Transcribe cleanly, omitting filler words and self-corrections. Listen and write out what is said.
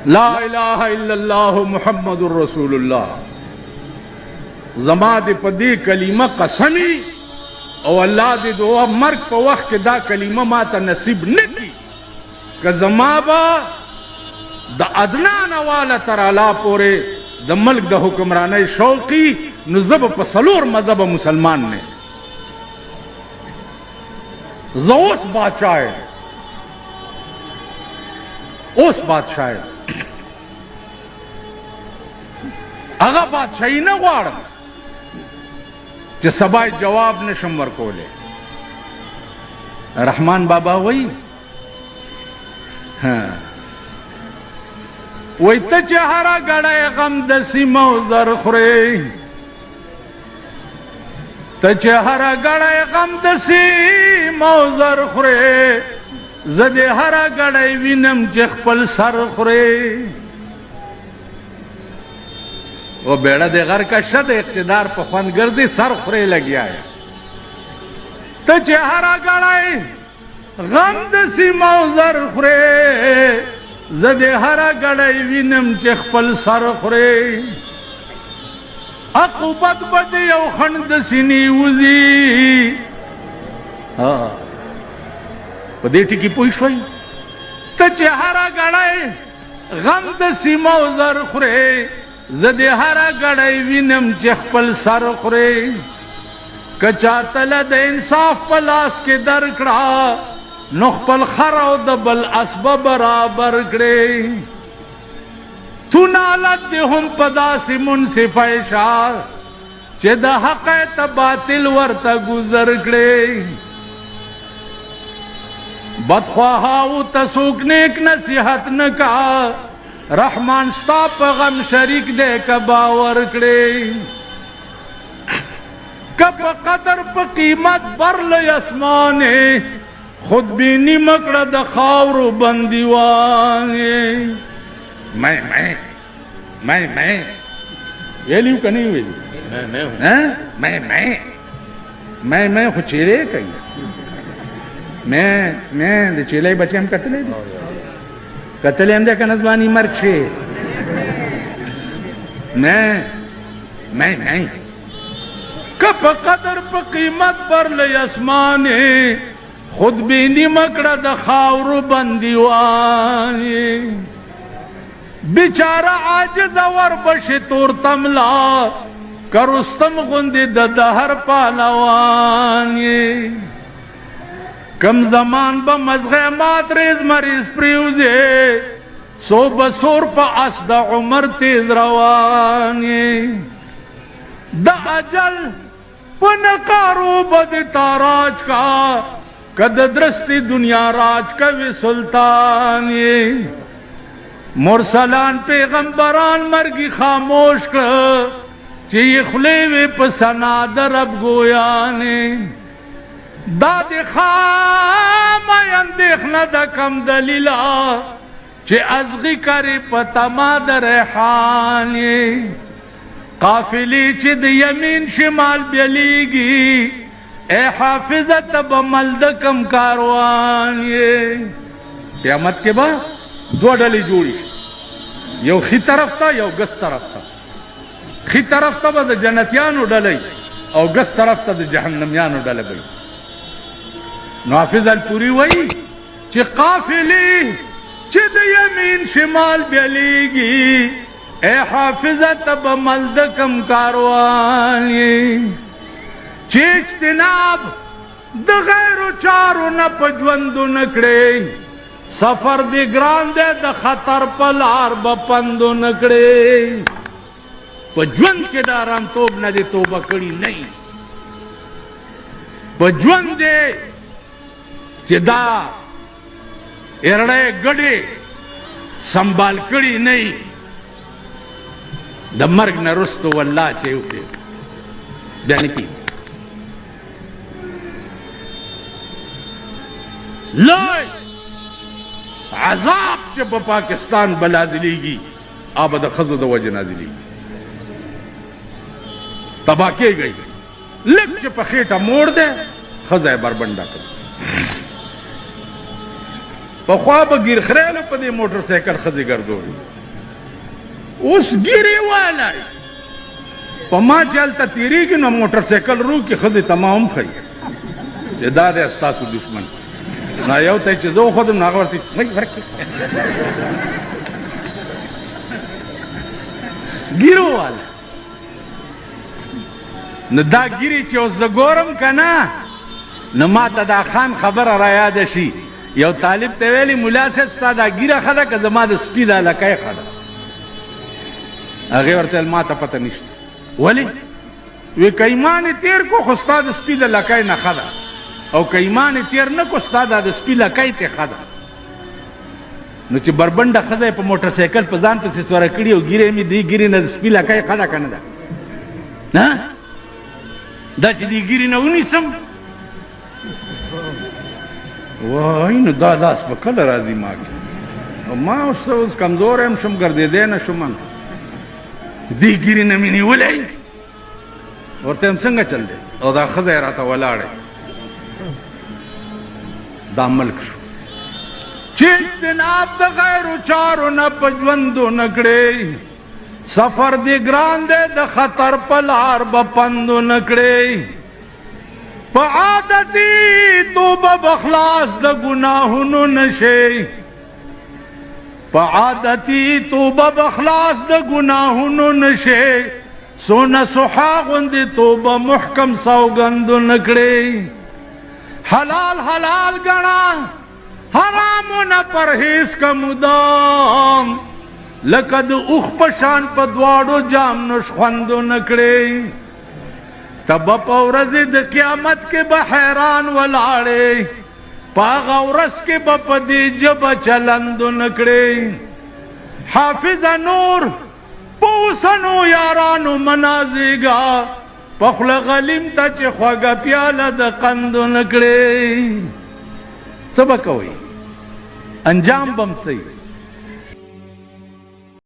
لا الہ الا اللہ محمد رسول اللہ زما دې په دې کلمه قسمی او الله دې د مرګ په وخت کې دا کلمه ما ته نصیب نه کړي که زما به د ادنان والا تر اعلی پورې د ملک د حکمرانۍ شوقي نو زه به په څلور مذهب مسلمان نه زه اوس بادشاہ یم اوس بادشاہ یم هغه بادشاہي نه غواړم چې سبا جواب نشم ورکولی رحمان بابا وایي وای ته چې هره ګړی غم د سیمه او زر خورې ته چې هره ګړی غم د سیمه او زر خورې زه دې هره ګړی وینم چې خپل سر خورې وہ بیڑا دے غر کا شد اقتدار پہ خوند گردی سر خورے لگیا ہے تو چہرہ گڑائی غم دسی موزر خورے زدے ہرا گڑائی وینم چخپل سر خورے عقوبت بدی او خند سینی وزی پدے ٹکی پوش ہوئی تو چہرہ گڑائی غم دسی موزر خورے زدی هره ګړی وینم چې خپل سر خورې که چا تله د انصاف په لاس کې درکړه نو خپل خر او د بل اسبه برابر کړې تو نالت دې هم په داسې منصفه شه چې د حق ته باطل ورته ګذر کړې بدخواهاو ته څوک نیک نصیحت نه کا رحمان ستا پا غم شریک دے کا باور کڑے کپ قدر پا قیمت برل اسمانے خود بھی نمکڑ دا خاورو بندیوانے میں ویلیو کا نہیں ویلیو میں خود چیرے کئی میں دے چیلے بچے ہم قتلے دے قتل هم ده که نزبانی مرگ شه میں کپ قدر پا قیمت برلی اسمانی خود بینی مکڑا دا خاورو بندیوانی بیچارہ عاجز ور بشی تور تملا کرستم غندی دا دہر پالوانی کم زمان با مزغه مات ریز مریض پریوزه سو بسور پا اس دا عمر تیز روانی دا اجل پنکارو بد تاراج کا کد درستی دنیا راج کا وی سلطانی مرسلان پیغمبران مرگی خاموش کر چی خلیوی پسنا در اب گویانی داد خام اندیخنا دا کم دلیلا چه ازغی کری پتا ما دا ریحانی قافلی چه دا یمین شمال بیلیگی اے حافظت بمل دا کم کاروانی قیامت کے بعد دو ڈلی جوڑی یو خی طرف تا یو گس طرف تا خی طرف تا با دا جنتیانو ڈلی او گس طرف تا دا جہنمیانو ڈلی بی نافذ الپوری وئی چی قافلی چی دا یمین شمال بیلیگی اے حافظت بملدکم کاروانی چی اجتناب دا غیر چارو نا پجوندو نکڑے سفر دی گران دے دا خطر پلار بپندو نکڑے پجوند کے داران توب نا دے توبہ کری نہیں پجوند دے چې دا ارڑے گڑے سنبال کری نہیں دا مرگ نرستو واللہ چاہیو کے بیانی کی لوئی عذاب چه پا پاکستان بلازلی گی آبا دا خزو دا وجہ نازلی گی تباہ کی گئی لگ چه پا خیٹا موڑ دے خزہ بربندہ کر په خوا به ګیر خریلو په دې موټر سایکل ښځې ګرځولي اوس ګیرې والی په ما چې هلته تېرېږي نو موټر سایکل روکي ښځې ته ما هم ښایي چې دا دی ستاسو دشمن نو یو ته چې زه وښودم نو هغه ورته وایي ورکړې ګیرو والا نو دا ګیرې چې اوس زه ګورم که نه نو ما ته دا خان خبره را یاده شي یو طالب ته ویلي ملا صاحب ستا دا ګیره ښه ده که زما د سپي دا لکۍ ښه ده هغې ورته ویل ما ته پته نشته ولې وی که ایمان یې تېر کو خو ستا د سپي د لکۍ نه ښه ده او که ایمان یې تېر نه کو ستا دا د سپي لکۍ ته ښه ده نو چې بربنډه ښځه یې په موټر سایکل په ځان پسې سوره کړي او ګیرې مې دې ګیرې نه د سپي لکۍ ښه ده که نه ده دا چې دې ګیرې نه ونیسم وای نو دا لاس به کله راځي ما کې او ما اوس کمزوری هم شم ګرځېدی نه شم دې ګیرې نه مې نیولی ورته یم څنګه چل دی او دا ښځه یې راته ولاړی دا ملک شو چې اجتناب د غیرو چارو نه په ژوندو نه کړې سفر دې ګران دی د خطر په لار به پندو نه کړې په عادتي توبه به خلاص د ګناهونو نشې په عادتي توبه به خلاص د ګناهونو نشې سونه سوحا غوندې توبه محکم سوګندو نه کړې حلال حلال ګڼه حرامونه پرهیز که مدام لکه د اوښ په شان په دواړو جام نوش خوندو نه کړې ته به په ورځې د قیامت کې به حیران ولاړې په هغه ورځ کې به په دې ژبه چلندو نه کړې حافظه نور په اوسنو یارانو منازېږه په خوله غلیم ته چې خوږه پیاله د قندو نه کړې څه به کوئ انجام به م څه